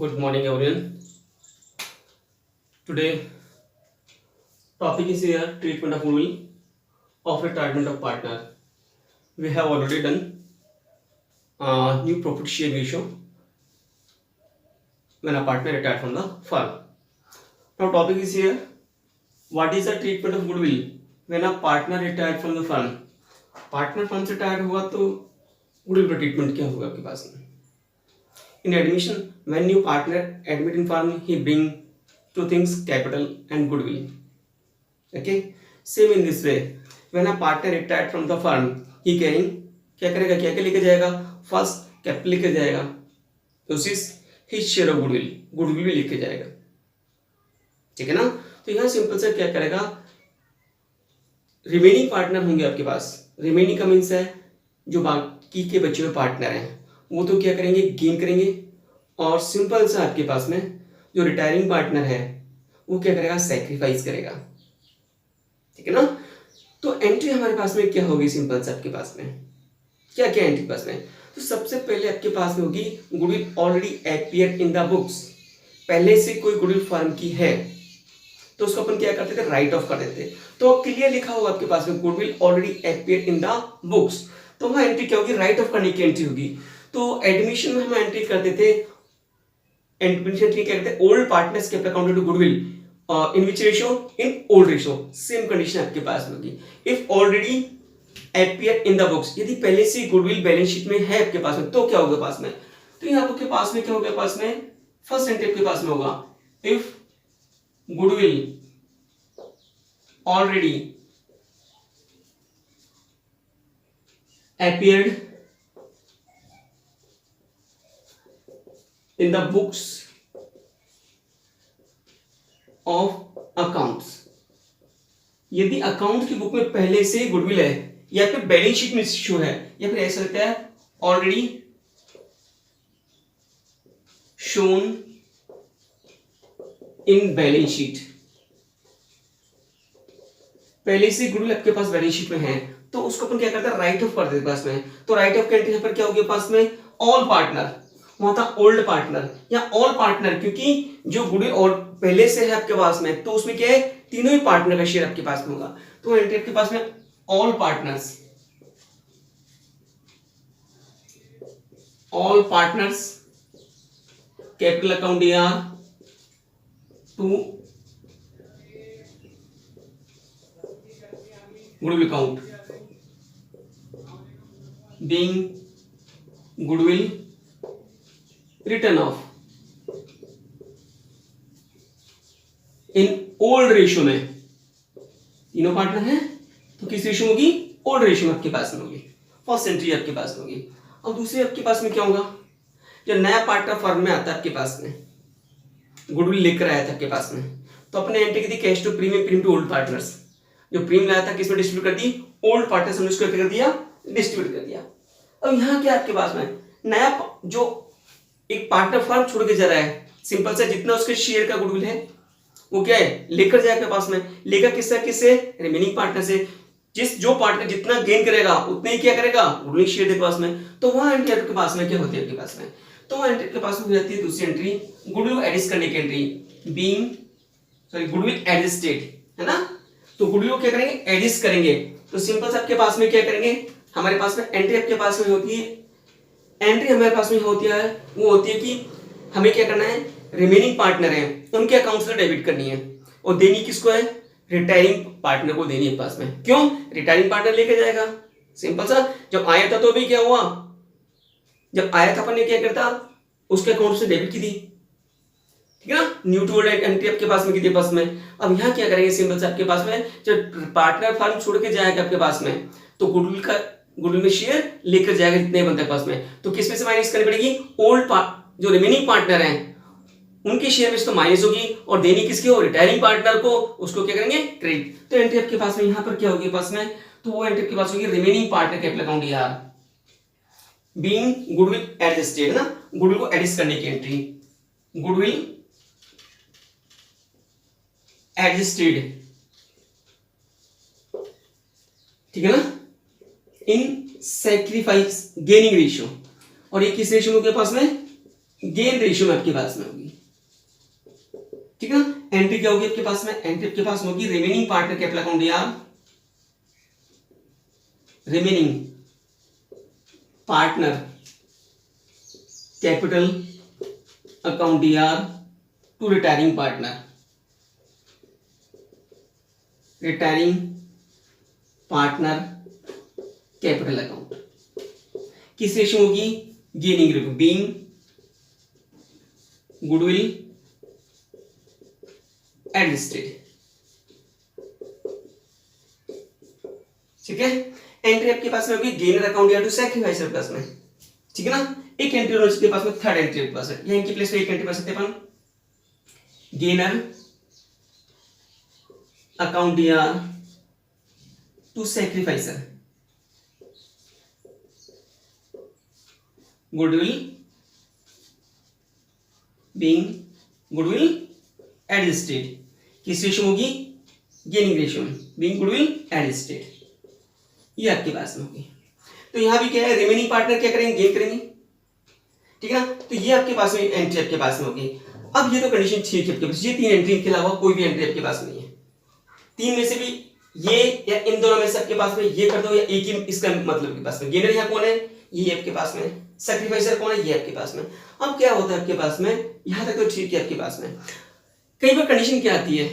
Good morning, everyone. Today, topic is here treatment of goodwill of retirement of partner. We have already done new profit share ratio when a partner retired from the firm. Now, topic is here what is the treatment of goodwill when a partner retired from the firm. Partner firm से retire हुआ तो goodwill का treatment क्या होगा आपके पास में. In admission, when new partner admit in firm, he bring two things: capital and goodwill. Okay, same in this way, when a partner retired from the firm, he carrying क्या करेगा, क्या क्या लेके जाएगा. फर्स्ट कैपिटल लेके जाएगा, उसी his share of goodwill, goodwill भी लेके जाएगा. ठीक है ना. तो यहाँ सिंपल से क्या करेगा, रिमेनिंग पार्टनर होंगे आपके पास. रिमेनिंग का मीन्स है जो बाकी के बचे हुए पार्टनर हैं वो तो क्या करेंगे, गेन करेंगे. और सिंपल सा आपके पास में जो रिटायरिंग पार्टनर है वो क्या करेगा, सैक्रिफाइस करेगा. ठीक है ना. तो एंट्री हमारे पास में क्या होगी, सिंपल से आपके पास में क्या क्या एंट्री पास में. तो सबसे पहले आपके पास में होगी goodwill already appear in the books. पहले से कोई गुडविल फर्म की है तो उसको अपन क्या करते थे, राइट ऑफ कर देते. तो क्लियर लिखा होगा आपके पास में goodwill already appear in the books. तो वहां एंट्री क्या होगी, राइट ऑफ करने की एंट्री होगी. तो एडमिशन में हम एंट्री करते थे, एडमिशन क्या करते हैं, old partners kept accounted to goodwill in which ratio, in old ratio. Same condition आपके पास में होगी. If already appear in the books, यदि पहले से गुडविल बैलेंस शीट में है आपके पास में तो क्या होगा पास में. तो यहाँ आपके पास में क्या होगा, पास में फर्स्ट एंट्री आपके पास में होगा, if goodwill already appeared in the books of accounts. यदि अकाउंट की बुक में पहले से गुडविल है या फिर बैलेंस शीट में शो है या फिर ऐसा लगता है already shown in balance sheet, पहले से गुडविल आपके पास बैलेंस शीट में है तो उसको अपन क्या करते हैं, राइट ऑफ कर देते पास में. तो राइट ऑफ करते हैं पर क्या होगी पास में, ऑल पार्टनर. वहां था ओल्ड पार्टनर या ऑल पार्टनर, क्योंकि जो गुडविल और पहले से है आपके पास में तो उसमें क्या है, तीनों ही पार्टनर का शेयर आपके पास में होगा. तो एंट्री आपके पास में all partners, all partners capital account या to goodwill account being goodwill written off in old ratio में. तीनों पार्टनर हैं तो किस रेशियो होगी, ओल्ड रेशियो में आपके पास में होगी. फर्स्ट एंट्री आपके पास में होगी. और दूसरी आपके पास में क्या होगा, जब नया पार्टनर फर्म में आता है आपके पास में, गुडविल लेकर आया था आपके पास में, तो अपने एंट्री की थी cash to premium, premium to old partners. जो प्रीमियम लाया था किसमें डिस्ट्रीब्यूट कर दी, ओल्ड पार्टनर्स ने उसको कर दिया, डिस्ट्रीब्यूट कर दिया. अब यहाँ क्या आपके पास में नया जो एक पार्टनर फर्म छोड़ के जा रहा है, सिंपल से जितना उसके शेयर का गुडविल है वो क्या है, लेकर जाएगा पास में. लेगा किससे, रिमेनिंग पार्टनर से. जो पार्टनर जितना गेन करेगा उतने ही क्या करेगा, गुडविल शेयर के पास में. तो वहां एंट्री आपके पास में क्या होती है आपके पास में, तो वहां एंट्री के पास में हो जाती है दूसरी एंट्री, गुडविल एडजस्ट करने की एंट्री, बीइंग गुडविल एडजस्टेड, है ना. तो गुडविल को क्या करेंगे, एडजस्ट करेंगे. तो सिंपल से आपके पास में क्या करेंगे, हमारे पास में एंट्री आपके पास में होती है, एंट्री हमारे पास में होती है वो होती है कि हमें क्या करना है, रिमेनिंग पार्टनर हैं उनके अकाउंट से डेबिट करनी है और देनी किसको है, रिटायरिंग पार्टनर को देनी है पास में. क्यों, रिटायरिंग पार्टनर लेके जाएगा. सिंपल सा, जब आया था तो भी क्या हुआ, जब आया था अपन ने क्या करता, उसके अकाउंट से डेबिट की थी. ठीक है ना. न्यू टू ओल्ड एंट्री आपके पास में की थी पास में. अब यहाँ क्या करेंगे, सिंपल से आपके पास में जब पार्टनर फर्म छोड़ के जाएगा आपके पास में तो गुडविल में शेयर लेकर जाएगा जितने बनते हैं पास में. तो किसमें से माइनस करनी पड़ेगी, ओल्ड जो रिमेनिंग पार्टनर हैं उनके शेयर में से तो माइनस होगी और देनी किसकी हो, रिटायरिंग पार्टनर को. उसको क्या करेंगे, क्रेडिट. तो एंट्री आपके पास में यहाँ पर क्या होगी पास में, तो वो एंट्री आपके पास होगी रिमेनिंग पार्टनर कैपिटल अकाउंट यार, बीइंग गुडविल एडजस्टेड, ना, गुडविल को एडजस्ट करने की एंट्री, गुडविल एडजस्टेड. ठीक है ना, इन सैक्रिफाइस गेनिंग रेशियो. और ये किस रेशियो के पास में, गेन रेशियो में आपके पास में होगी, ठीक है ना। एंट्री क्या होगी आपके पास में, एंट्री आपके पास में होगी रिमेनिंग पार्टनर कैपिटल अकाउंट यार, रिमेनिंग पार्टनर कैपिटल अकाउंट यार to retiring partner, retiring partner capital account किस रेशियो होगी, gaining ratio, being goodwill adjusted, ठीक है। एंट्री आपके पास में होगी गेनर अकाउंट या टू सैक्रिफाइसर प्लस में, ठीक है ना। एक एंट्री और उसके पास में थर्ड एंट्री आपके पास है, यहां इनकी प्लेस पे एक एंट्री कर सकते हैं अपन, गेनर अकाउंट या to sacrificer goodwill being goodwill adjusted किस रेशियो होगी, गेनिंग रेशियो में, बीइंग गुडविल एडजस्टेड, ये आपके पास में होगी। तो यहां भी क्या है, रिमेनिंग पार्टनर क्या करेंगे, गेन करेंगे, ठीक है ना। तो ये आपके पास में एंट्री आपके पास में होगी। अब ये तो कंडीशन ठीक है आपके पास, ये तीन एंट्री के अलावा कोई भी एंट्री आपके पास नहीं है। तीन में से भी ये या इन दोनों में से आपके पास में ये कर दो या एक ही, इसका मतलब आपके पास में गेनर यहाँ कौन है, ये आपके पास में, सैक्रिफाइसर कौन है, ये आपके पास में। अब क्या होता है आपके पास में, यहां तक तो ठीक है आपके पास में। कई बार कंडीशन क्या आती है,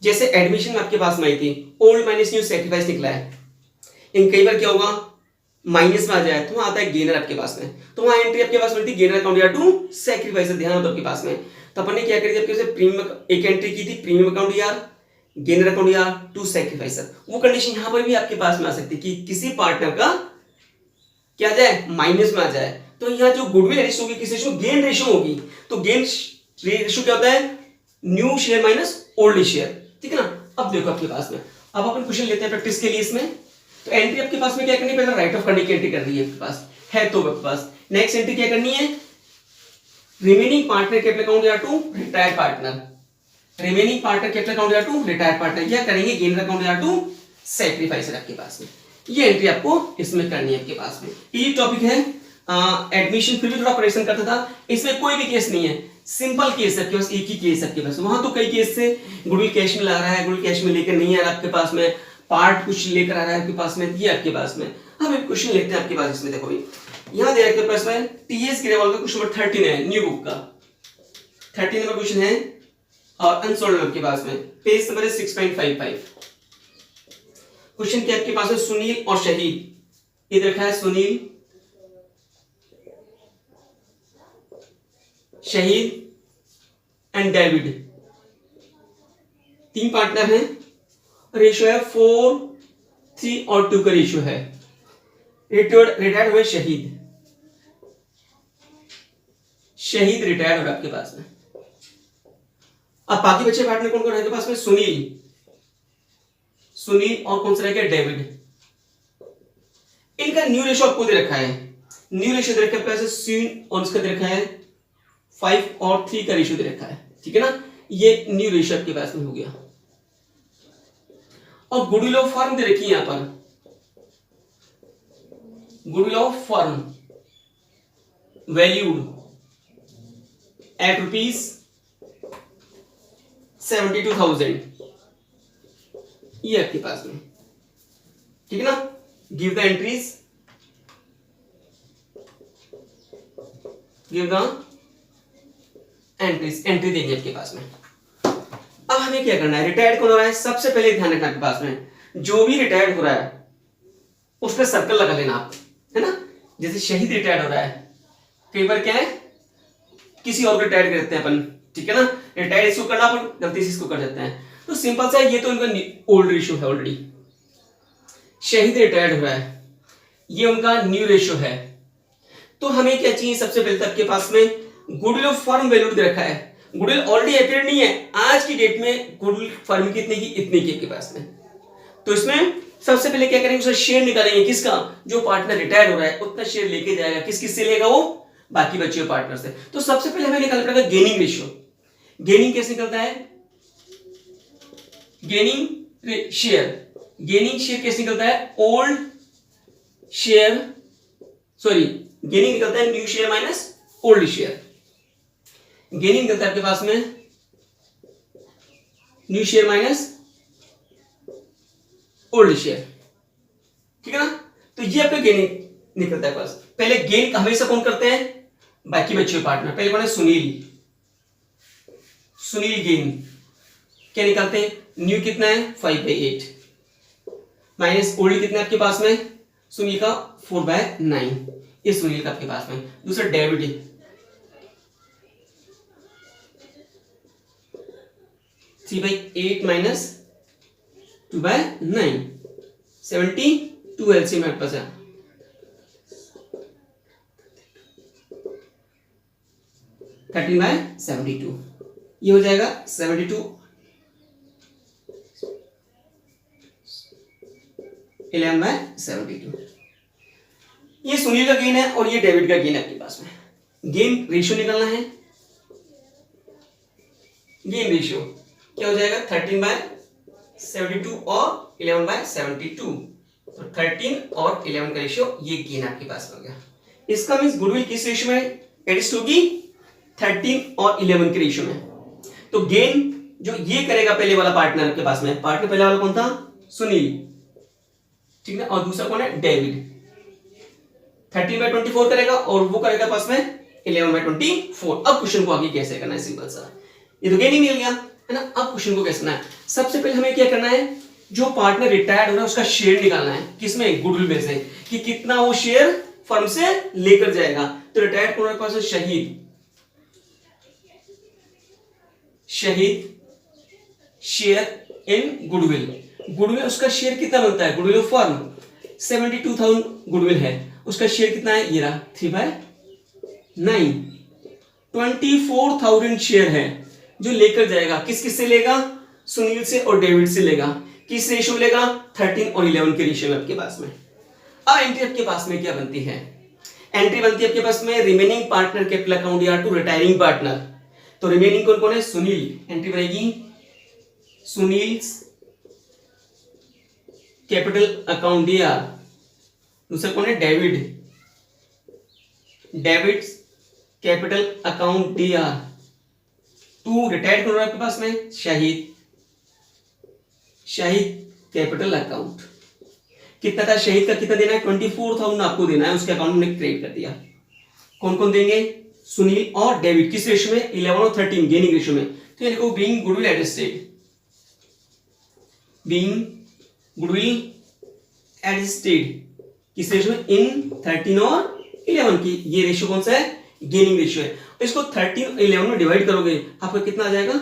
जैसे एडमिशन में आपके पास में आई थी ओल्ड माइनस न्यू सैक्रिफाइस निकला है, इन कई बार क्या होगा माइनस में आ जाए तो आता है गेनर आपके पास में, तो वहां एंट्री आपके पास मिलती है गेनर अकाउंट या टू सैक्रिफाइसर, ध्यान हो तो आपके पास में। तो अपन ने क्या करी थी आपके पास प्रीमियम एक एंट्री की थी, प्रीमियम अकाउंट यार गेनर अकाउंट या टू सैक्रिफाइसर। वो कंडीशन यहां पर भी आपके पास में आ सकती है कि किसी पार्टनर का क्या जाए माइनस में आ जाए, तो यहाँ जो गुडविल रेशियो होगी किस रेशियो, गेन रेशियो होगी। तो गेन रेशियो क्या होता है, new share minus old share, ठीक है ना। अब देखो आपके पास में, अब अपन क्वेश्चन लेते हैं प्रैक्टिस के लिए इसमें। तो एंट्री आपके पास में क्या करनी है, पहले राइट ऑफ करने की एंट्री कर रही है आपके पास है, तो आपके पास नेक्स्ट एंट्री क्या करनी है, रिमेनिंग पार्टनर कैपिटल अकाउंट या to retired partner, remaining partner capital account या टू रिटायर्ड पार्टनर, क्या करेंगे गेनर अकाउंट या टू सैक्रिफाइसर आपके पास में। ये एंट्री आपको इसमें करनी है आपके पास में। ये टॉपिक है एडमिशन, फिर भी थोड़ा परेशान करता था, इसमें कोई भी केस नहीं है, सिंपल केस है आपके पास, एक ही केस आपके पास। वहां तो कई केस से गुडविल कैश में ला रहा है, गुडविल कैश में लेकर नहीं आ रहा आपके पास में, पार्ट कुछ लेकर आ रहा है आपके पास में, ये आपके पास में। अब एक क्वेश्चन लेते हैं आपके पास इसमें, देखो भाई यहां दे आपके पास में टीएस ग्रेवाल का क्वेश्चन नंबर 13 है, न्यू बुक का 13 नंबर क्वेश्चन है और अनसॉल्व आपके पास में, पेज नंबर है 6.55। क्वेश्चन क्या आपके पास है, सुनील और शहीद, इधर रखा है सुनील शहीद एंड डेविड, तीन पार्टनर हैं, रेशियो है 4, 3 और 2 का रेशियो है। रिटायर्ड हुए शहीद, शहीद रिटायर्ड हो आपके पास में। अब बाकी बच्चे पार्टनर कौन कौन है आपके पास में, सुनील, सुनील और कौन सा रहेगा डेविड। इनका न्यू रेशियो आपको दे रखा है, न्यू रेशियो दे रखा है सीन और इसका दे रखा है 5 और 3 का रेशियो दे रखा है, ठीक है ना। ये न्यू रेशियो आपके पास में हो गया। और गुडविल ऑफ फर्म दे रखी है यहां पर, goodwill of firm valued at ₹72,000, ये आपके पास में, ठीक है ना। Give the entries, give the entries, entry देंगे आपके पास में। अब हमें क्या करना है, रिटायर्ड कौन हो रहा है, सबसे पहले ध्यान रखना आपके पास में, जो भी रिटायर्ड हो रहा है उस पर सर्कल लगा लेना आप, है ना। जैसे शहीद रिटायर्ड हो रहा है, कई बार क्या है किसी और को रिटायर्ड कर देते हैं अपन, ठीक है ना, रिटायर्ड इसको करना अपन गलती से इसको कर देते हैं, तो सिंपल सा ये तो इनका ओल्ड रेशियो है ऑलरेडी, शहीद रिटायर्ड हो रहा है, ये उनका न्यू रेशियो है। तो हमें क्या चाहिए, सबसे पहले आपके पास में गुडविल ऑफ फर्म वैल्यू दे रखा है, गुडविल ऑलरेडी अपेयर नहीं है आज की डेट में, गुडविल फर्म कितने की, इतने की आपके पास में। तो इसमें सबसे पहले क्या करेंगे, उसका शेयर निकालेंगे, किसका, जो पार्टनर रिटायर हो रहा है उतना शेयर लेके जाएगा, किस किस से लेगा, वो बाकी बचे हुए पार्टनर से। तो सबसे पहले हमें निकालना पड़ेगा गेनिंग रेशियो। गेनिंग कैसे निकलता है, गेनिंग शेयर, गेनिंग शेयर कैसे निकलता है, ओल्ड शेयर, सॉरी गेनिंग निकलता है new share minus old share, gaining निकलता है आपके पास में new share minus old share, ठीक है ना। तो ये आपका गेनिंग निकलता है पास। पहले गेन हमेशा कौन करते हैं, बाकी बचे हुए पार्टनर। पहले कौन है, सुनील। सुनील गेन क्या निकालते हैं, न्यू कितना है 5/8 माइनस ओल्ड कितना है आपके पास में, सुनील का 4/9, ये सुनील का आपके पास में। दूसरा डेबिट 3/8 माइनस 2/9, 72 एलसीएम मेरे पास है। थर्टीन बाय 72, ये हो जाएगा 72 11/72। ये सुनील का गेन है और ये डेबिट का गेन है आपके पास में। गेन रेशियो निकालना है, गेन रेशियो क्या हो जाएगा 13/72 और 11/72, तो 13 और 11 का रेशियो, ये गेन आपके पास हो गया। इसका मींस गुडविल किस रेशियो में एडजस्ट होगी, 13 और 11 के रेशियो में। तो गेन जो ये करेगा पहले वाला पार्टनर के पास में, पार्टनर पहले वाला कौन था, सुनील, ठीक है, और दूसरा कौन है, डेविड। 13/24 करेगा और वो करेगा पास में 11/24। अब क्वेश्चन को आगे कैसे करना है, सिंपल सा, ये तो गेन ही मिल गया है ना। अब क्वेश्चन को कैसे करना है, सबसे पहले हमें क्या करना है, जो पार्टनर रिटायर्ड हो रहा है उसका शेयर निकालना है, किसमें, गुडविल में से, कि कितना वो शेयर फर्म से लेकर जाएगा। तो रिटायर्ड होने के पास शहीद, शहीद शेयर इन गुडविल, गुडविल उसका शेयर कितना बनता है, गुडविल ऑफ फर्म 72,000 गुडविल है, उसका शेयर कितना है, ये रहा 3/9, 24,000 शेयर है जो लेकर जाएगा। किस किस से लेगा, सुनील से और डेविड से लेगा। किस रेशियो लेगा, 13 और 11 के रेशियो में आपके पास में। अब एंट्री आपके पास में क्या बनती है, एंट्री बनती है आपके पास में रिमेनिंग पार्टनर कैपिटल अकाउंट या टू रिटायरिंग पार्टनर। तो रिमेनिंग कौन कौन है, सुनील, एंट्री बनेगी सुनील कैपिटल अकाउंट या, दूसरा कौन है, डेविड, डेविड कैपिटल अकाउंट या, टू रिटायर्ड कौन है आपके पास में, शाहिद, शाहिद कैपिटल अकाउंट। कितना था शहीद का, कितना देना है, 24,000 आपको देना है, उसके अकाउंट में क्रेडिट कर दिया। कौन कौन देंगे, सुनील और डेविड, किस रेशियो में, 11 और 13 गेनिंग रेशियो में। तो ये देखो being goodwill adjusted, being goodwill adjusted किस रेशियो में, इन 13 और 11 की, ये रेशियो कौन सा है, गेनिंग रेशियो है। तो इसको 13 और 11 में डिवाइड करोगे आपको कितना आ जाएगा,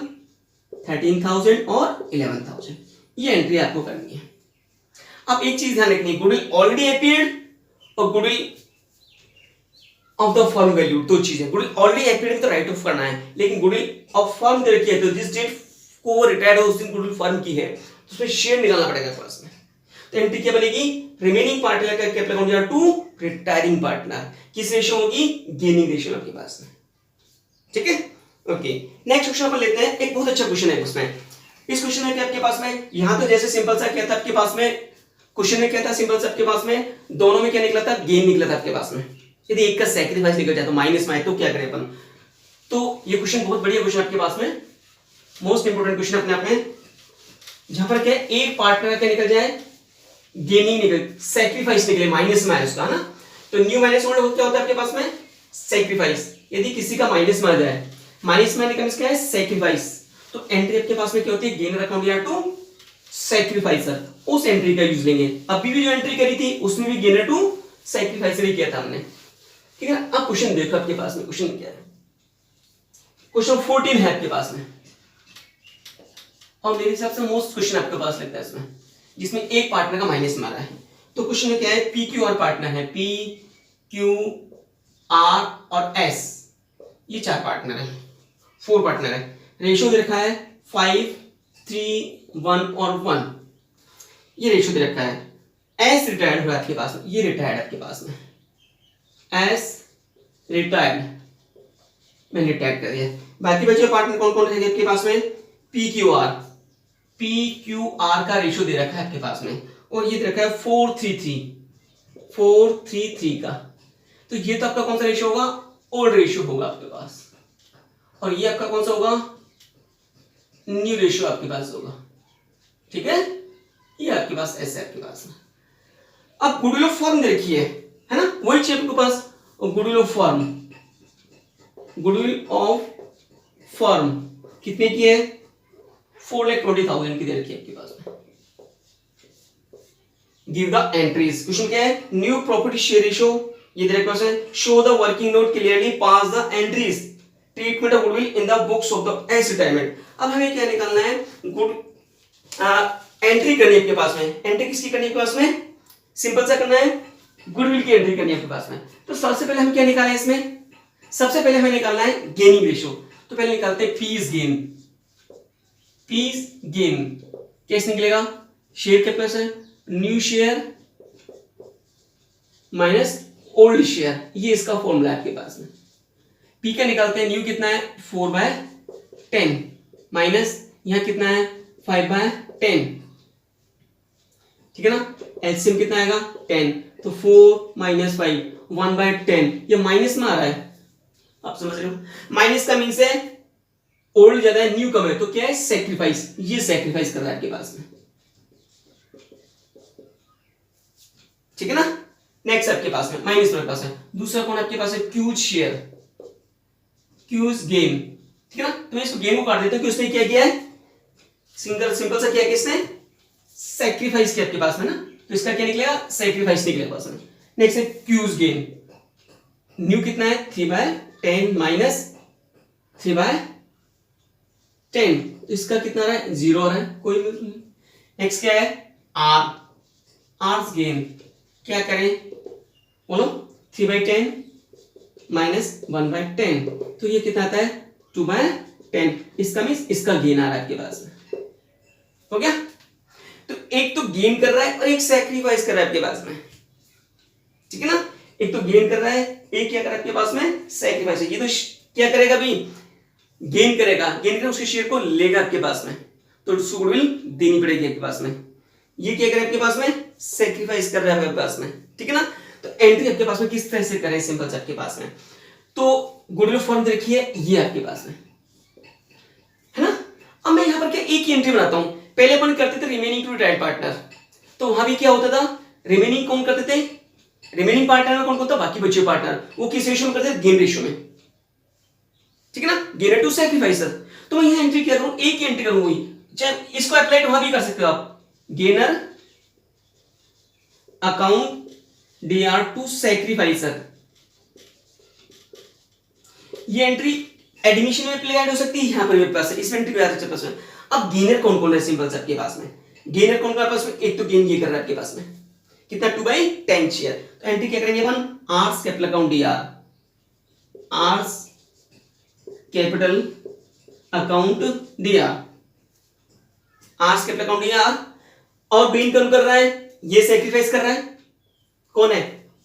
13,000 और 11,000। ये एंट्री आपको करनी है। अब एक चीज ध्यान रखनी है, गुडविल ऑलरेडी अपीयर्ड और goodwill of the firm value, दो चीजें। गुडविल ऑलरेडी अपीयर्ड तो राइट ऑफ करना है, लेकिन गुडविल ऑफ फर्म दे रखी है, तो जिस डेट को वो रिटायर्ड हो उस दिन गुडविल फर्म की है, तो उसमें शेयर निकालना पड़ेगा पास में। तो एंट्री क्या बनेगी, रिमेनिंग पार्टनर का कैपिटल अकाउंट या टू रिटायरिंग पार्टनर, किस रेशियो होगी, गेनिंग रेशियो आपके पास में, ठीक है। ओके, नेक्स्ट क्वेश्चन अपन लेते हैं। एक बहुत अच्छा क्वेश्चन है उसमें। इस क्वेश्चन में क्या आपके पास में, यहां तो जैसे सिंपल सा क्या था आपके पास में, क्वेश्चन में क्या था, सिंपल सा आपके पास में दोनों में क्या निकला था, गेन निकला था आपके पास में। यदि एक का सैक्रिफाइस निकल जाए तो माइनस में आए तो क्या करें अपन। तो ये क्वेश्चन बहुत बढ़िया क्वेश्चन आपके पास में, मोस्ट इंपोर्टेंट क्वेश्चन अपने आप में, जहां पर क्या एक पार्टनर क्या निकल जाए, गेनिंग निकल, सैक्रिफाइस निकले, माइनस में आए उसका ना। तो न्यू माइनस ओल्ड क्या होता है आपके पास में, सैक्रिफाइस। यदि किसी का माइनस में आ जाए, माइनस में आने का मींस क्या है, सैक्रिफाइस। तो एंट्री आपके पास में क्या होती है, गेनर अकाउंट या टू सैक्रिफाइसर, उस एंट्री का यूज लेंगे। अभी भी जो एंट्री करी थी उसमें भी गेनर टू सैक्रिफाइसर ही किया था हमने, ठीक है। अब क्वेश्चन देखो आपके पास में, क्वेश्चन क्या है, क्वेश्चन 14 है आपके पास में, और मेरे हिसाब से मोस्ट क्वेश्चन आपके पास लगता है इसमें, जिसमें एक पार्टनर का माइनस में आ रहा है। तो क्वेश्चन में क्या है, पी क्यू आर पार्टनर है, पी क्यू आर और एस, ये 4 पार्टनर है, 4 पार्टनर है। रेशियो दे रखा है 5, 3, 1 और 1, ये रेशियो दे रखा है। एस रिटायर्ड हुआ आपके पास में, ये रिटायर्ड आपके पास में, एस रिटायर्ड, मैंने रिटायर्ड कर दिया। बाकी बचे पार्टनर कौन कौन रहेंगे आपके पास में, P Q R, P Q R का रेशियो दे रखा है आपके पास में, और ये दे रखा है 433 का। तो ये तो आपका कौन सा रेशियो होगा, ओल्ड रेशियो होगा आपके पास, और ये आपका कौन सा होगा, न्यू रेशियो आपके पास होगा, ठीक है, ये आपके पास ऐसे आपके पास है। अब गुडविल ऑफ फर्म देखिए, है ना, वही चीज आपके पास, goodwill of firm, goodwill of firm कितने की है, 4,20,000 की दे रखी है आपके पास में। गिव द एंट्रीज, क्वेश्चन क्या है, न्यू प्रॉपर्टी शेयर रेशियो, ये दे रखा है, show the working note clearly, pass the entries, treatment of goodwill in the books of the S retirement. अब हमें क्या निकालना है, गुड एंट्री करनी है आपके पास में, एंट्री किसकी करनी है आपके पास में, सिंपल सा करना है, गुडविल की एंट्री करनी है आपके पास में। तो सबसे पहले हम क्या निकालें इसमें, सबसे पहले हमें निकालना है गेनिंग रेशियो, तो पहले निकालते हैं फीस गेन, फीस गेन कैसे निकलेगा, शेयर के पास है new share minus old share, ये इसका फॉर्मूला है आपके पास में। पी का निकालते हैं, न्यू कितना है 4/10 माइनस यहां कितना है 5/10, ठीक है ना, एलसीएम कितना आएगा 10, तो 4 माइनस 5 1/10, ये माइनस में आ रहा है, आप समझ रहे हो, माइनस का मीन्स है ओल्ड ज्यादा है न्यू कम है, तो क्या है सैक्रिफाइस, ये सैक्रिफाइस कर रहा है आपके पास में, ठीक है ना। नेक्स्ट आपके पास में माइनस मेरे पास है, दूसरा कौन आपके पास है क्यूज शेयर, क्यूज गेन, ठीक है ना, तो मैं इसको गेन को काट देता हूं कि उसने क्या किया है, सिंपल सा क्या किया इसने, सैक्रिफाइस किया आपके पास में ना, तो इसका क्या निकलेगा सैक्रिफाइस निकलेगा पास में। नेक्स्ट है क्यूज गेन, न्यू कितना है 3/10 माइनस 3/10, तो इसका कितना रहा है 0 आ रहा है, कोई नहीं। नेक्स्ट क्या है आर, आर्स गेन क्या करें बोलो, 3/10 माइनस 1/10, तो ये कितना आता है 2/10, इसका मीन्स इसका गेन आ रहा है आपके पास में, हो गया। तो एक तो गेन कर रहा है और एक सैक्रिफाइस कर रहा है आपके पास में, ठीक है ना, एक तो गेन कर रहा है, एक क्या कर रहा है आपके पास में सैक्रिफाइस है। ये तो क्या करेगा अभी, गेन करेगा, गेन कर उसके शेयर को लेगा आपके पास में, तो उसको गुडविल देनी पड़ेगी आपके पास में। ये क्या करे आपके पास में, सैक्रिफाइस कर रहा है आपके पास में, ठीक है ना। तो एंट्री आपके पास में किस तरह से करें, सिंपल से आपके पास में, तो गुडविल फॉर्म देखिए ये आपके पास में, है ना। अब मैं यहां पर क्या एक ही एंट्री बनाता हूं, पहले अपन करते थे रिमेनिंग टू रिटायर्ड पार्टनर, तो वहां भी क्या होता था, रिमेनिंग कौन करते थे, रिमेनिंग पार्टनर में कौन कौन था, बाकी बचे पार्टनर, वो किस रेशियो में करते थे, गेन रेशियो में, ठीक है ना, गेनर टू सैक्रिफाइसर। तो मैं यहां एंट्री क्या करूं, एक ही एंट्री करूंगी, चाहे इसको अप्लाई वहां भी कर सकते हो आप, गेनर अकाउंट dr टू सैक्रिफाइसर, ये एंट्री एडमिशन में अप्लाई हो सकती है, यहां पर मेरे पास है, इसमें एंट्री आ सकती है। अब गेनर कौन कौन है, सिंपल से आपके पास में गेनर कौन कौन है पास में, एक तो गेन ये कर रहा है आपके पास में कितना 2/10 शेयर, तो एंट्री क्या करेंगे अपन, R's capital account dr, R's capital account dr, R's capital account dr, और गेन कौन कर रहा है, ये सैक्रिफाइस कर रहा है, कौन है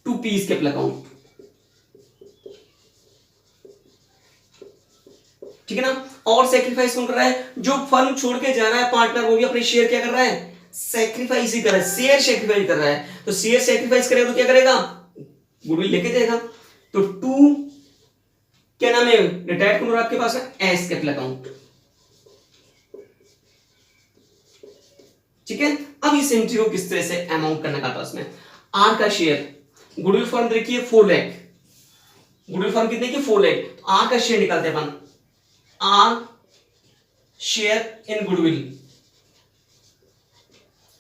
2p कैपिटल अकाउंट, ठीक है ना। और सैक्रिफाइस कौन कर रहा है, जो फर्म छोड़ के जा रहा है पार्टनर, वो भी अपने शेयर क्या कर रहा है, सैक्रिफाइस ही कर रहा है, शेयर सैक्रिफाइस कर रहा है, तो शेयर सैक्रिफाइस करेगा तो क्या करेगा, गुडविल लेके जाएगा, तो 2 क्या नाम है, रिटायर्ड कौन आपके पास है, एस कैपिटल अकाउंट, ठीक है। अब इस एंट्री को किस तरह से अमाउंट करना का पास में, आर का शेयर, गुडविल फर्म देखिए 4 लाख, गुडविल फर्म कितने की 4 लाख, तो आर का शेयर निकालते हैं अपन, आर शेयर इन गुडविल,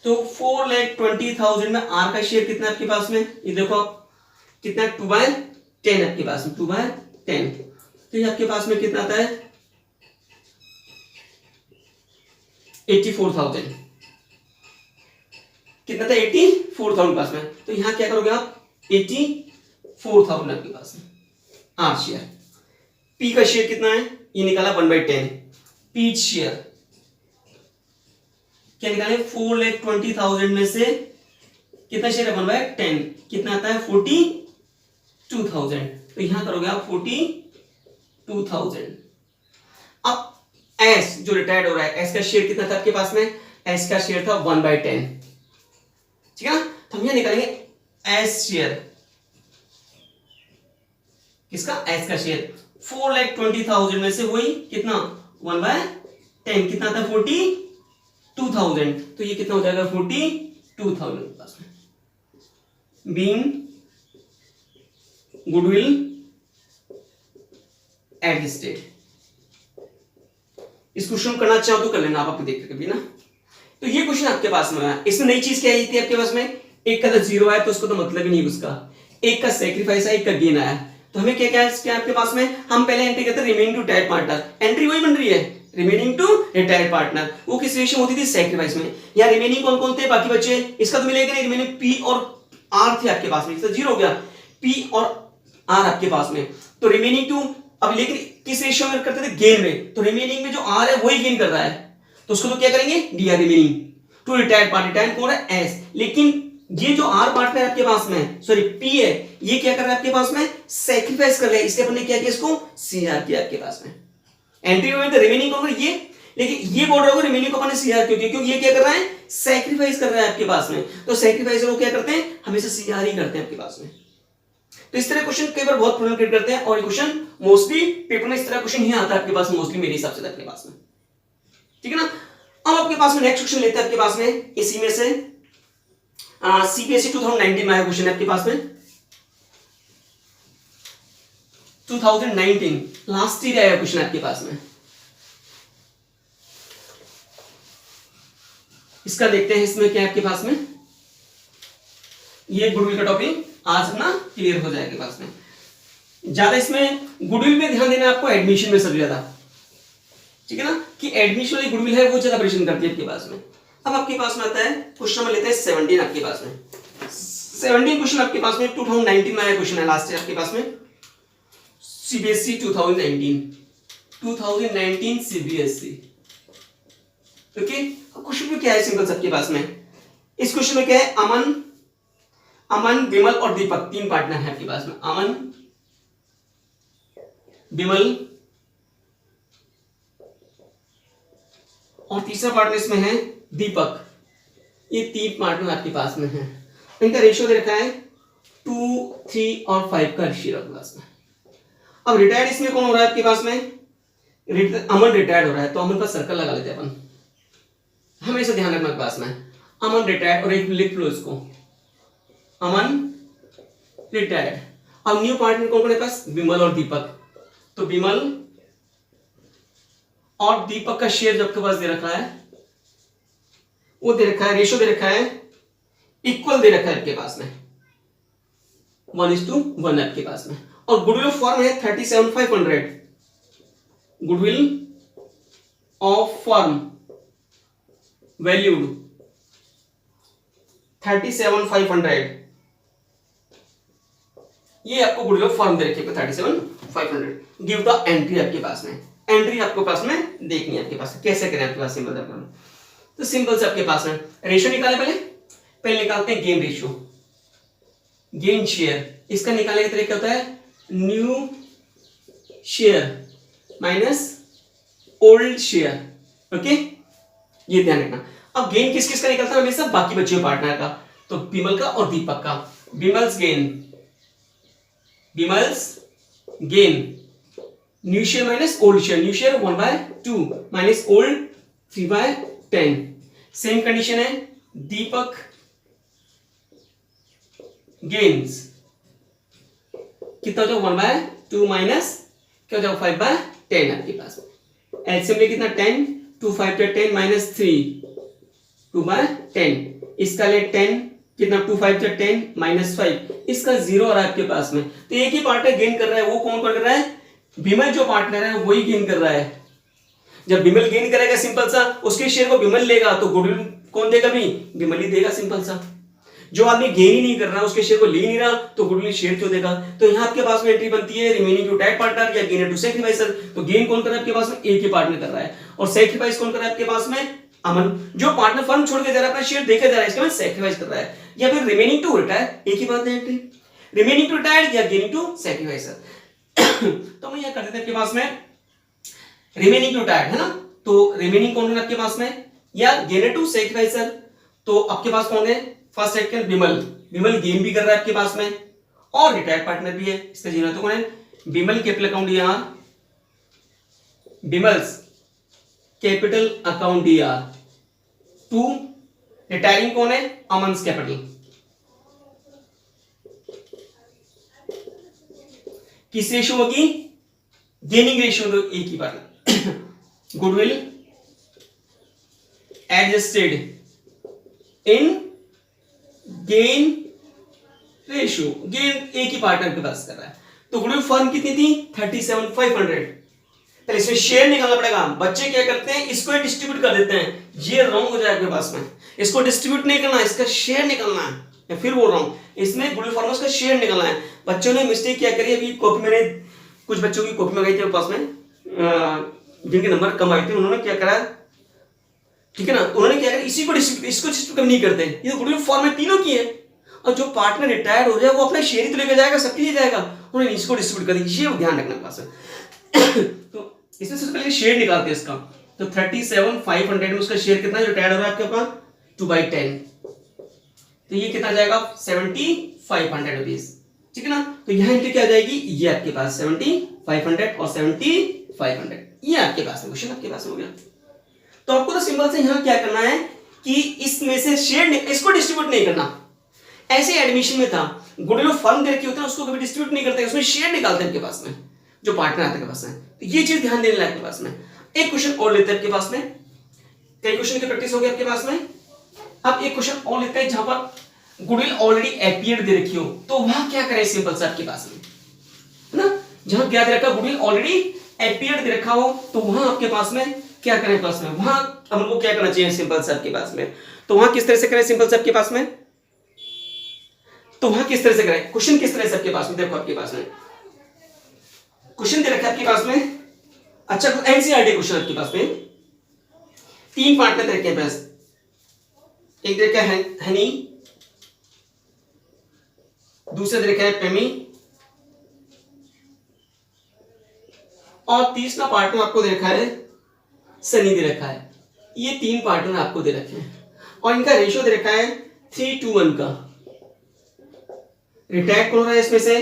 तो 4,20,000 में आर का शेयर कितना आपके पास में, ये देखो आप कितना 2/10 आपके पास में, 2/10, तो ये आपके पास में कितना आता है 84,000, कितना था 84,000 पास में, तो यहां क्या करोगे आप 84,000 आपके पास में आर शेयर। पी का शेयर कितना है, ये निकाला 1/10, पी शेयर क्या निकाले 4,20,000 में से कितना शेयर है 1/10, कितना आता है 42,000, तो यहां करोगे आप 42,000। अब एस जो रिटायर्ड हो रहा है, एस का शेयर कितना था आपके पास में, एस का शेयर था 1/10, ठीक है ना, तो हम यहां निकालेंगे एस शेयर, किसका एस का शेयर 4,20,000 में से वही कितना 1/10 कितना था 42,000, तो ये कितना हो जाएगा 42,000 के पास में। Being goodwill at this state. इस क्वेश्चन करना चाहो तो कर लेना आप देख कभी ना। तो ये क्वेश्चन आपके पास में आया, इसमें नई चीज क्या आई थी आपके पास में, एक का तो जीरो आया तो उसको तो मतलब ही नहीं उसका, एक का सेक्रीफाइस है एक का गेन आया, तो हमें क्या क्या आपके पास में, हम पहले एंट्री करते remaining to retired partner, entry वही बन रही है रिमेनिंग टू रिटायर्ड पार्टनर, वो किस रेशियो होती थी सेक्रीफाइस में, या रिमेनिंग कौन कौन थे बाकी बच्चे, इसका तो मिलेगा नहीं, रिमेनिंग पी और आर थे आपके पास में, इसका जीरो हो गया, पी और आर आपके पास में, तो रिमेनिंग टू, अब लेकिन किस रेशियो में करते थे गेन में, तो रिमेनिंग में जो आर है वही गेन कर रहा है, तो उसको तो क्या करेंगे D R remaining to retired part, retired कौन है एस, लेकिन ये जो आर पार्टनर है आपके पास में, सॉरी पी है, ये क्या कर रहा है आपके पास में सैक्रिफाइस कर रहा है, इसलिए अपन ने क्या किया इसको सीआर किया आपके पास में, एंट्री में तो रिमेनिंग कौन ये, लेकिन ये बोल रहा होगा रिमेनिंग को अपन ने सीआर क्यों, क्योंकि ये क्या कर रहा है सैक्रिफाइस कर रहा है आपके पास में, तो सैक्रिफाइस वो क्या करते हैं हमेशा सीआर ही करते हैं आपके पास में। तो इस तरह क्वेश्चन कई बार बहुत प्रॉब्लम क्रिएट करते हैं, और ये क्वेश्चन मोस्टली पेपर में इस तरह क्वेश्चन ही आता है आपके पास मोस्टली मेरे हिसाब से आपके पास में, ठीक है ना। अब आपके पास में नेक्स्ट क्वेश्चन लेते हैं आपके पास में इसी में से सीबीएसई 2019 में आया क्वेश्चन है आपके पास में, 2019 लास्ट ईयर आया क्वेश्चन आपके पास में, इसका देखते हैं इसमें क्या है आपके पास में, ये गुडविल का टॉपिक आज ना क्लियर हो जाएगा पास में, ज्यादा इसमें गुडविल में ध्यान देना आपको एडमिशन में सबसे ज्यादा, ठीक है ना, कि एडमिशन वाली गुडविल है वो ज्यादा परेशान करती है आपके पास में। अब आपके पास में आता है क्वेश्चन नंबर लेते हैं 17 आपके पास में, 17 क्वेश्चन आपके पास में 2019 में आया क्वेश्चन है लास्ट ईयर आपके पास में, सीबीएसई 2019 सीबीएसई, ओके। अब क्वेश्चन में क्या है सिंपल सबके पास में, इस क्वेश्चन में क्या है अमन विमल और दीपक तीन पार्टनर है आपके पास में, अमन विमल और तीसरा पार्टनर इसमें है दीपक, ये तीन पार्टनर आपके पास में है, इनका रेशियो दे रखा है 2, 3 और 5 का रेशियो आपके पास में। अब रिटायर्ड इसमें कौन हो रहा है आपके पास में, अमन रिटायर्ड हो रहा है, तो अमन का सर्कल लगा लेते हैं अपन, हमेशा ध्यान रखना पास में अमन रिटायर्ड, और एक लिख लो इसको अमन रिटायर्ड। अब न्यू पार्टनर कौन है पास विमल और दीपक, तो विमल और दीपक का शेयर जो आपके पास दे रखा है वो दे रखा है, रेशियो दे रखा है इक्वल दे रखा है आपके पास में 1:1 आपके पास में, और गुडविल ऑफ फर्म है 37,500, गुडविल ऑफ फर्म वैल्यूड 37,500, ये आपको गुडविल ऑफ फर्म दे रखी है 37,500, गिव द एंट्री आपके पास में, एंट्री आपको पास में देखनी है आपके पास कैसे करें आपके पास सिंपल करना, तो सिंपल से आपके पास में रेशियो निकाले पहले निकालते हैं गेन रेशियो, गेन शेयर, इसका निकालने का तरीका होता है new share minus old share, okay, ये ध्यान रखना। अब गेन किस किस का निकलता है हमेशा बाकी बचे हुए पार्टनर का, तो विमल का और दीपक का, विमल्स gain new share minus old share, new share 1/2 minus old 3/10, same condition है दीपक गेन्स कितना हो जाएगा 1/2 माइनस क्या हो जाएगा 5/10 आपके पास, एलसीएम में कितना 10, 2 5 10 माइनस 3 2/10, इसका ले 10 कितना 2 5 10 माइनस 5, इसका 0 आ रहा है आपके पास में, तो एक ही पार्टनर गेन कर रहा है, वो कौन कर रहा है विमल जो पार्टनर है वही गेन कर रहा है, जब विमल गेन करेगा सिंपल सा उसके शेयर को विमल लेगा तो गुडविल कौन देगा भी विमल ही देगा सिंपल सा, जो आदमी गेन ही नहीं कर रहा उसके शेयर को ले नहीं रहा तो गुडविल शेयर क्यों देगा, तो यहाँ आपके पास में एंट्री बनती है रिमेनिंग टू रिटायर्ड पार्टनर या गेन टू सैक्रिफाइसर, तो गेन कौन कर रहा है आपके पास में एक ही पार्टनर कर रहा है, और सैक्रिफाइस कौन कर रहा है आपके पास में अमन, जो पार्टनर फर्म छोड़ के जा रहा है अपना शेयर देके जा रहा है, इसके बाद सैक्रिफाइस कर रहा है, या फिर रिमेनिंग टू रिटायर एक ही बात है एंट्री, रिमेनिंग टू रिटायर्ड या गेनिंग टू सैक्रिफाइसर। तो मैं यहां कर देते हैं आपके पास में रिमेनिंग टू रिटायर्ड है ना, तो रिमेनिंग कौन है आपके पास में या गेनर टू सैक्रिफाइसर, तो आपके पास कौन है फर्स्ट सेकंड विमल गेन भी कर रहा है आपके पास में और रिटायर्ड पार्टनर भी है, इसका जीना तो कौन है बिमल कैपिटल अकाउंट डीआर, बिमल्स capital account DR to retiring कौन है, अमन्स कैपिटल। किस रेशियो होगी, गेनिंग रेशियो, तो एक ही बात। Goodwill adjusted in gain ratio, gain एक ही पार्टनर के पास कर रहा है, तो गुडविल फर्म कितनी थी 37,500। तो इसमें शेयर निकालना पड़ेगा। बच्चे क्या करते हैं, इसको डिस्ट्रीब्यूट कर देते हैं, ये रॉन्ग हो जाएगा आपके पास में। इसको डिस्ट्रीब्यूट नहीं करना, इसका शेयर निकालना है, या फिर बोल रहा हूं इसमें गुडविल फर्म का शेयर निकालना है। बच्चों ने मिस्टेक क्या करी, अभी कॉपी मैंने कुछ बच्चों की कॉपी मंगाई थी पास में, जिनके नंबर कम आए थे, उन्होंने क्या करा, ठीक है ना, उन्होंने क्या करा, इसी को इसको डिस्ट्रीब्यूट नहीं करते, ये तो गुडविल फॉर्म में तीनों की है। और जो पार्टनर रिटायर्ड हो जाए वो अपना शेयर ही तो लेकर जाएगा, सबके लिए जाएगा, उन्होंने इसको डिस्ट्रीब्यूट कर दिया, ये ध्यान रखना पास में। तो इसमें सबसे पहले शेयर निकालते हैं इसका, तो 37,500 में उसका शेयर कितना रिटायर्ड हो रहा है आपके पास 2/10, तो ये कितना जाएगा 7500 रुपीज, ठीक है ना। तो यहां एंट्री क्या जाएगी, ये आपके पास 7500 और 7500, ये आपके पास क्वेश्चन आपके पास हो गया। तो आपको तो सिंपल से यहां क्या करना है कि इसमें से शेयर इसको डिस्ट्रीब्यूट नहीं करना। ऐसे एडमिशन में था, गुडविल फर्म दे रखी होते हैं उसको कभी डिस्ट्रीब्यूट नहीं करते, उसमें शेयर निकालते हैं आपके पास में, जो पार्टनर आते हैं पास में। तो ये चीज ध्यान देने लायक आपके पास में। एक क्वेश्चन और लेते हैं आपके पास में, कई क्वेश्चन की प्रैक्टिस हो गई आपके पास में। अब एक क्वेश्चन और लेते हैं जहां पर गुडविल ऑलरेडी अपीयर्ड दे रखी हो, तो वहां क्या करें सिंपल सा आपके पास में, है ना। जहां क्या दे रखा है, गुडविल ऑलरेडी अपीयर्ड दे रखा हो, तो वहां आपके पास में क्या करें पास में, वहां हमको क्या करना चाहिए सिंपल सा आपके पास में। तो वहां किस तरह से करें सिंपल सा आपके पास में, तो वहां किस तरह से करें, क्वेश्चन किस तरह से आपके पास में, देखो आपके पास में क्वेश्चन दे रखा है आपके पास में। अच्छा एनसीईआरटी क्वेश्चन आपके पास में, 3 पार्टनर दे रखे हैं बस, एक दे रखा है हनी, दूसरा दे रखा है पेमी, और तीसरा पार्टनर आपको दे रखा है सनी दे रखा है। ये 3 पार्टनर आपको दे रखे हैं और इनका रेशियो दे रखा है 3:1 का। रिटायर्ड कौन हो रहा है इसमें से,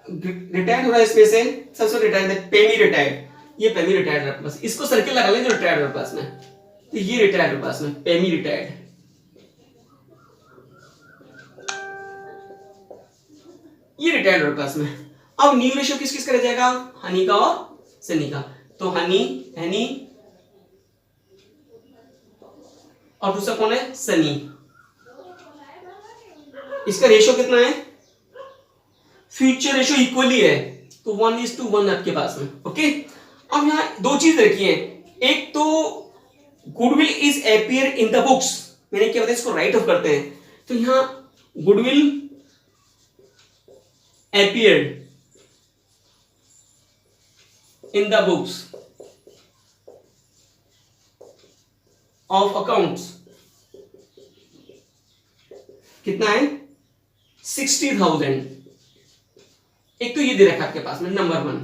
रिटायर्ड हो रहा है इसमें से, सबसे रिटायर्ड है पेमी रिटायर्ड, ये पेमी रिटायर्ड है बस, इसको सर्किल लगा लें जो रिटायर्ड है पास में, तो ये रिटायर्ड है पास में, पेमी रिटायर्ड, ये रिटायर्ड है पास में। अब न्यू रेशियो किस किस का रह जाएगा, हनी का और सनी का, तो हनी हनी और दूसरा कौन है सनी, इसका रेशियो कितना है, फ्यूचर रेशियो इक्वली है, तो 1:1 आपके पास में। ओके, अब यहां 2 चीज रखी है, एक तो goodwill is appear in the books, मैंने क्या बताया इसको राइट ऑफ करते हैं, तो यहां goodwill appeared in the books of accounts कितना है 60,000। एक तो ये दे रखा आपके पास में number 1,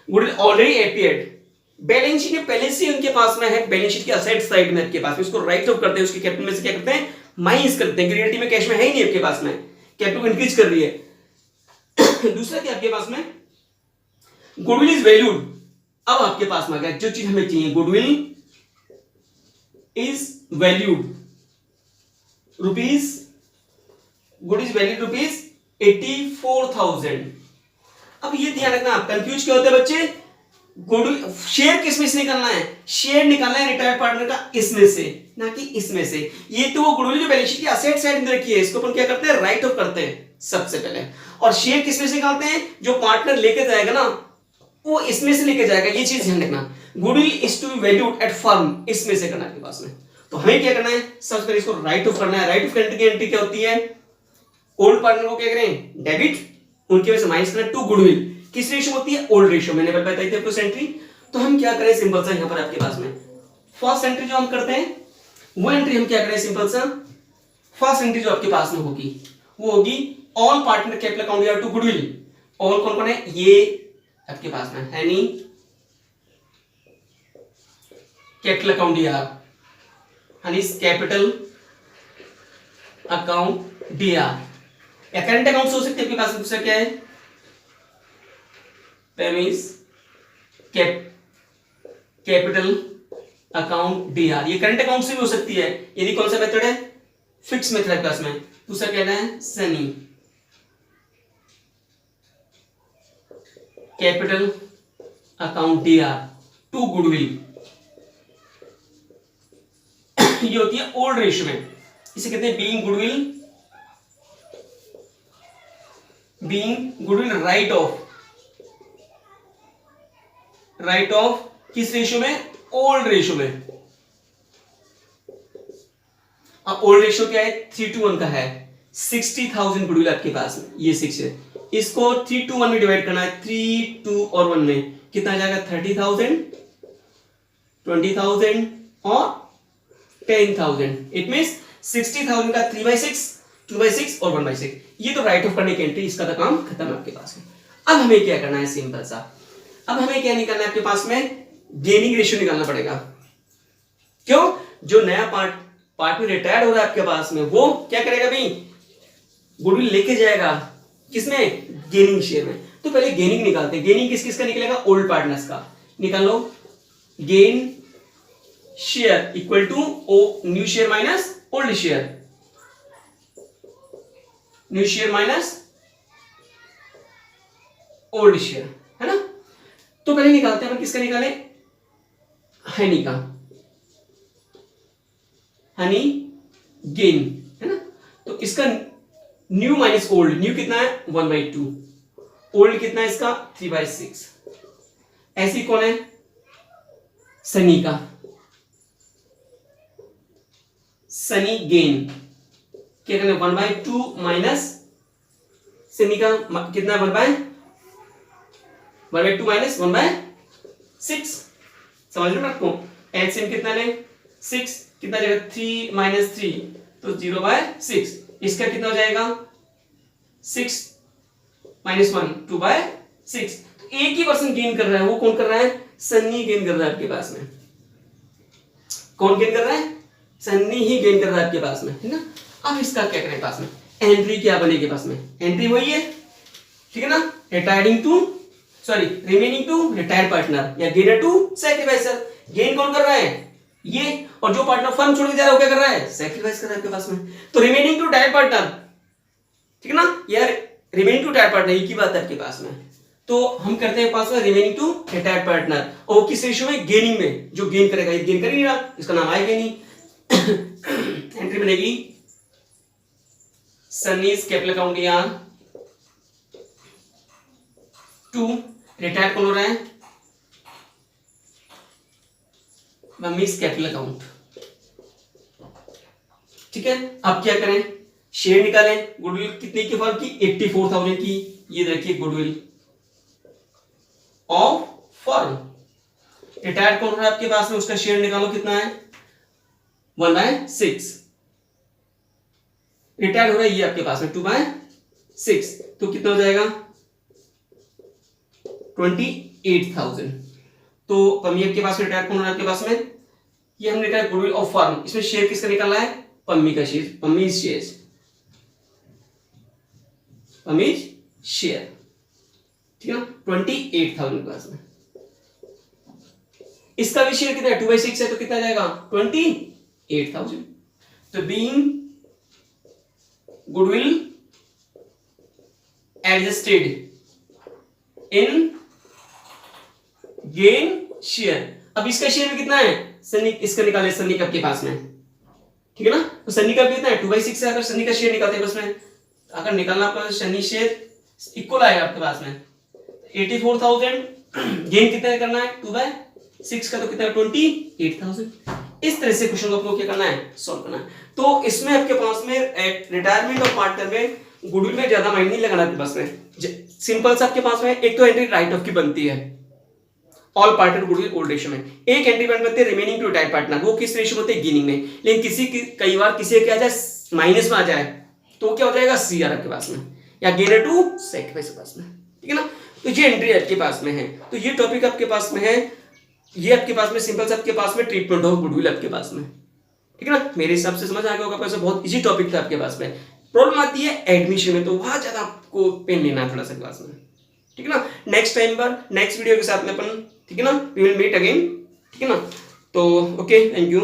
goodwill already appeared, balance sheet में पहले से उनके पास में है, बैलेंस शीट के असेट साइड में आपके पास में, इसको राइट ऑफ करते हैं, उसके कैपिटल में से क्या करते हैं माइनस करते हैं, रियलिटी में कैश में है ही नहीं आपके पास में, कैपिटल इंक्रीज कर रही है। दूसरा क्या आपके पास में, गुडविल इज वैल्यूड, अब आपके पास में आ गया जो चीज हमें चाहिए, goodwill is valued rupees, good is valued rupees 84,000। अब ये ध्यान रखना, कंफ्यूज क्या होते हैं बच्चे, गुड शेयर किस में से निकालना है, शेयर निकालना है रिटायर्ड पार्टनर का इसमें से, ना कि इसमें से। ये तो वो गुडविल जो बैलेंस शीट की असेट साइड में रखी है, इसको अपन क्या करते हैं राइट ऑफ करते हैं सबसे पहले, और शेयर किस में से निकालते हैं, जो पार्टनर लेके जाएगा ना वो इसमें से लेके जाएगा, ये चीज ध्यान रखना। Goodwill is to be valued at firm, इसमें से करना आपके पास में। तो हमें क्या करना है, सबसे पहले इसको राइट ऑफ करना है। राइट ऑफ करने की एंट्री क्या होती है, ओल्ड पार्टनर को क्या करें डेबिट, उनके वजह से माइनस करना टू गुडविल, किस रेशियो होती है ओल्ड रेशियो, मैंने बताई थी आपको एंट्री। तो हम क्या करें सिंपल सा, यहां पर आपके पास में फर्स्ट एंट्री जो हम करते हैं वो एंट्री हम क्या करें सिंपल सा, फर्स्ट एंट्री जो आपके पास में होगी वो होगी ऑल पार्टनर कैपिटल अकाउंट या टू गुडविल। ऑल कौन कौन है, ये आपके पास में Honey capital account D R, honeys capital account D R, या करंट अकाउंट हो सकते हैं आपके पास में। दूसरा क्या है पैम इज कैपिटल अकाउंट DR। ये करंट अकाउंट से भी हो सकती है, यदि कौन सा मेथड है, फिक्स मेथड है क्लास में। दूसरा कहना है Sunny capital account DR to goodwill. ये होती है ओल्ड रेशियो में, इसे कहते हैं बीइंग गुडविल राइट ऑफ किस रेशियो में, ओल्ड रेशियो में। अब ओल्ड रेशियो क्या है, 3:1 का है। 60,000 गुडविल आपके पास में, ये 6 है, इसको 3:1 में डिवाइड करना है। 3, 2 और 1 में कितना आ जाएगा, 30,000, 20,000 और 10,000। इट मीन्स 60,000 का 3/6, 2/6 और 1/6। ये तो राइट ऑफ करने की एंट्री, इसका तो काम खत्म है आपके पास में। अब हमें क्या करना है, सिंपल सा, अब हमें क्या निकालना है आपके पास में, गेनिंग रेशियो निकालना पड़ेगा। क्यों, जो नया पार्ट में रिटायर्ड हो रहा है आपके पास में, वो क्या करेगा भाई, गुडविल लेके जाएगा किसमें, गेनिंग शेयर में। तो पहले गेनिंग निकालते हैं। गेनिंग किस किस का निकलेगा, ओल्ड पार्टनर्स का। निकाल लो, gain share equal to new share minus old share, new share minus old share, है ना। तो पहले निकालते हैं, हम किसका निकाले, हनी का, हनी गेन, है ना। तो इसका न्यू माइनस ओल्ड, न्यू कितना है 1/2, ओल्ड कितना है इसका 3/6। ऐसी कौन है, सनी का, सनी गेन क्या करना है, 1/2 माइनस सनी का कितना, 1/2 माइनस 1/6। समझ लो आपको, एलसीएम कितना ले, 6, कितना जाएगा 3 माइनस 3 तो 0/6। इसका कितना हो जाएगा 6 माइनस 1 2/6। तो एक ही पर्सन गेन कर रहा है, वो कौन कर रहा है, सन्नी गेन कर रहा है आपके पास में। कौन गेन कर रहा है, सन्नी ही गेन कर रहा है आपके पास में, है ना। अब इसका क्या करें पास में, एंट्री क्या बनेगी पास में, एंट्री वही है, ठीक है ना, रिमेनिंग टू रिटायर्ड पार्टनर या गेनर टू सैक्रिफाइसर। गेन कौन कर रहा है, ये, और जो पार्टनर फर्म छोड़ के जा रहा है वो क्या कर रहा है, सैक्रिफाइस कर रहा है आपके पास में। तो रिमेनिंग टू रिटायर्ड पार्टनर, ठीक है ना, यार रिमेनिंग टू रिटायर्ड पार्टनर एक ही बात है आपके पास में। तो हम करते हैं पास में रिमेनिंग टू रिटायर्ड पार्टनर, और किस रेशियो में, गेनिंग में। जो गेन करेगा, ये गेन कर ही नहीं रहा, इसका नाम आएगा नहीं। एंट्री बनेगी सनीज कैपिटल अकाउंट यार टू रिटायर्ड कौन हो रहा है, मम्मीज कैपिटल अकाउंट, ठीक है। अब क्या करें, शेयर निकालें। गुडविल कितने की फर्म की, 84,000 की। ये देखिए गुडविल ऑफ फर्म। रिटायर्ड कौन हो रहा है आपके पास में, उसका शेयर निकालो, कितना है 1/6। रिटायर्ड हो रहा है ये आपके पास में 2/6, तो कितना हो जाएगा 28,000। तो पम्मी के पास में रिटायर्ड कौन हो रहा है आपके पास में, ये हमने निकाला गुडविल ऑफ फर्म। इसमें शेयर किसका निकाला है, पम्मी का शेयर, पम्मीज शेयर, ठीक है ना, 28,000 के पास में। इसका भी शेयर कितना है 2/6 है, तो कितना जाएगा 28,000। तो being goodwill adjusted in gain share. अब इसका शेयर में कितना है, सन्नी, इसका निकाले सन्नी कप के पास में, ठीक है ना। तो सन्नी कप कितना है 2/6 है। अगर सन्नी का शेयर निकालते हैं उसमें, अगर निकालना आपका सन्नी शेयर इक्वल आएगा आपके पास में 84,000, गेन कितना करना है 2/6 का, तो कितना 28,000। इस तरह से क्वेश्चन को आपको क्या करना है, सॉल्व करना है। तो इसमें आपके पास में रिटायरमेंट और पार्टनर में गुडविल में ज्यादा माइंड नहीं लगाना आपके पास में। सिंपल सा आपके पास में एक तो एंट्री राइट ऑफ की बनती है all partner goodwill old ratio में, एक एंट्री बनती है रिमेनिंग टू रिटायर्ड पार्टनर, वो किस रेशियो में होते हैं, गेनिंग में। लेकिन किसी की कई बार किसी क्या आ जाए माइनस में आ जाए, तो क्या हो जाएगा CR आपके पास में, या गेनर टू सैक्रिफाइस के पास में, ठीक है ना। तो ये एंट्री आपके पास में है, तो ये टॉपिक आपके पास में है, ये आपके पास में सिंपल से आपके पास में ट्रीटमेंट ऑफ गुडविल आपके पास में, ठीक है ना। मेरे हिसाब से समझ आ गया होगा, बहुत इजी टॉपिक था आपके पास में। प्रॉब्लम आती है एडमिशन में, तो वहां ज्यादा आपको पेन लेना है थोड़ा सा क्लास में। ठीक है ना। नेक्स्ट टाइम पर नेक्स्ट वीडियो के साथ में अपन, ठीक है ना, वी विल मीट अगेन, ठीक है ना। तो ओके, थैंक यू।